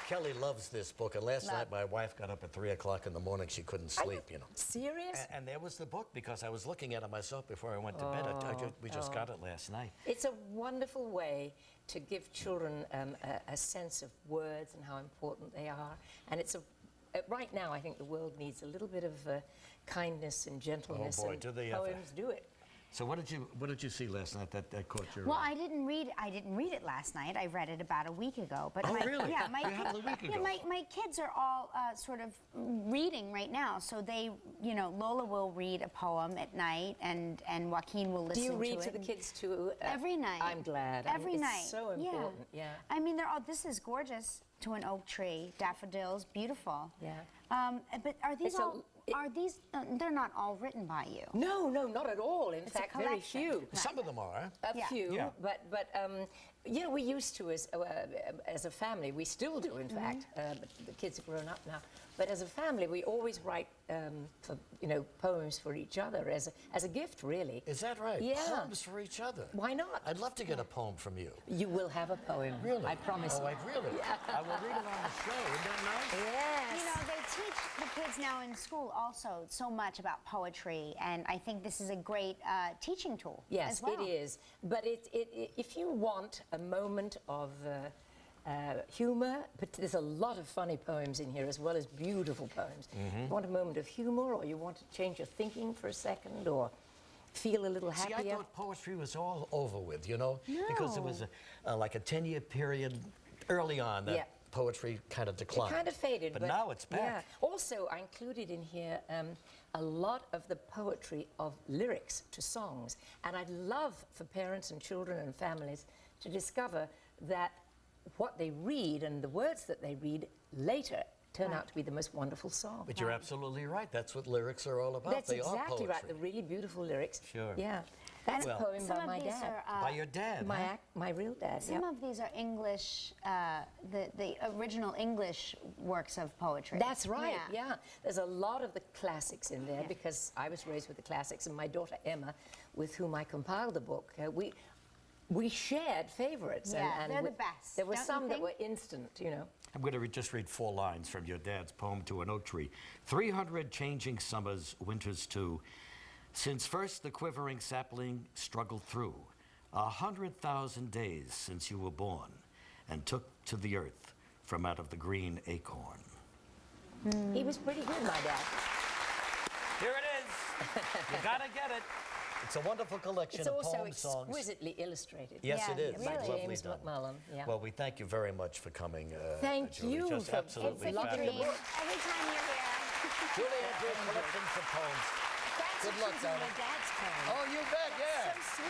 Kelly loves this book, and last night my wife got up at 3 o'clock in the morning. She couldn't sleep, you know. Serious? And there was the book, because I was looking at it myself before I went to bed. We just got it last night. It's a wonderful way to give children a sense of words and how important they are. And it's a right now, I think the world needs a little bit of kindness and gentleness. Oh boy, and do they ever. poems do it. So what did you see last night that caught your Well, eye? I didn't read it last night. I read it about a week ago. But really? Yeah, my You had it a week ago. my kids are all sort of reading right now. So they, you know, Lola will read a poem at night, and Joaquin will listen to it. Do you read to the kids too? Every night. I'm glad. Every night. It's so important. Yeah. I mean, this is gorgeous. To an oak tree, daffodils, beautiful. Yeah. But are these they're not all written by you? No, not at all. In fact, very few. Some of them are. A few, Yeah. but you know, we used to as a family. We still do, in fact. But the kids have grown up now. But as a family, we always write poems for each other as a gift, really. Is that right? Yeah. Poems for each other. Why not? I'd love to get a poem from you. You will have a poem. Really? I promise you. Oh, really? Yeah. I will read it on the show. Isn't that nice? Yes. You know, they teach the kids now in school also so much about poetry, and I think this is a great teaching tool. Yes, as well. it is. But if you want a moment of humor, but there's a lot of funny poems in here as well as beautiful poems. You want a moment of humor, or you want to change your thinking for a second, or feel a little happier. See, I thought poetry was all over with, you know, No. because it was like a 10-year period early on that poetry kind of declined. It kind of faded. But now it's back. Yeah. Also, I included in here a lot of the poetry of lyrics to songs. And I'd love for parents and children and families to discover that what they read and the words that they read later turn out to be the most wonderful song. But you're absolutely right. That's what lyrics are all about. That's they exactly are poetry. right. The really beautiful lyrics. Sure. Yeah. That's a poem by my dad. By your dad, My real dad. Some of these are English, the original English works of poetry. That's right, yeah. There's a lot of the classics in there because I was raised with the classics, and my daughter Emma, with whom I compiled the book, we shared favorites. Yeah, and they're the best. There were don't some you that think? were instant, you know. I'm going to just read 4 lines from your dad's poem to an oak tree. 300 changing summers, winters too, since first the quivering sapling struggled through. 100,000 days since you were born and took to the earth from out of the green acorn. He was pretty good, my dad. Here it is. You gotta get it. It's a wonderful collection It's of also poem songs. exquisitely illustrated. Yes, Yeah, it is. it It's really lovely James done. McMullen, yeah. Well, we thank you very much for coming. Thank Julie. you Just for absolutely It's like a dream. fabulous. Every time you're here. Julie Andrews, collections of poems. That's Good luck, using my darling. dad's poem. Oh, you bet, yeah. So sweet.